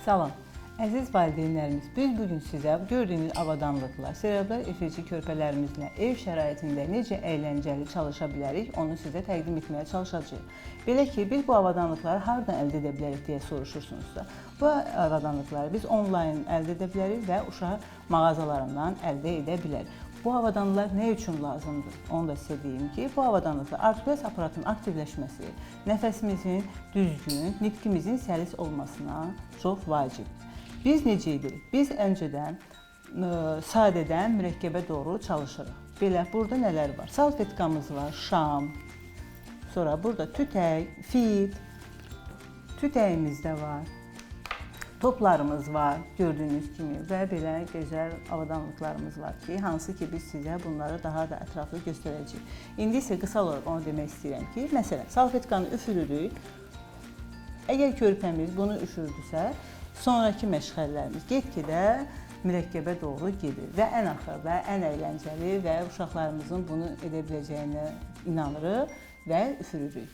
Salam, əziz valideynlərimiz, biz bugün sizə gördüyünüz avadanlıqla, serebral efirçi körpələrimizlə ev şəraitində necə əyləncəli çalışa bilərik, onu sizə təqdim etməyə çalışacağıq. Belə ki, biz bu avadanlıqları hardan əldə edə bilərik deyə soruşursunuzsa, bu avadanlıqları biz onlayn əldə edə bilərik və uşaq mağazalarından əldə edə bilərik. Bu avadanlıqlar nə üçün lazımdır? Onu da sizə deyim ki, bu avadanlıqlar artikulyasiya aparatının aktivləşməsi, nəfəsimizin düzgün, nitqimizin səlis olmasına çox vacibdir. Biz necə edirik? Biz öncədən sadədən mürəkkəbə doğru çalışırıq. Belə, burada nələr var? Salfetkamız var, şam, sonra burada tütək, fit, tütəyimiz də var. Toplarımız var, gördüyünüz kimi və belə gözəl avadanlıqlarımız var ki, hansı ki biz sizə bunları daha da ətraflı göstərəcəyik. İndi isə qısa olaraq onu demək istəyirəm ki, məsələn, salfetkanı üfürürük. Əgər körpəmiz bunu üfürdüsə, sonraki məşğələlərimiz get-gedə mürəkkəbə doğru gedir və ən axırda ən əyləncəli və uşaqlarımızın bunu edə biləcəyinə inanırıq və üfürürük.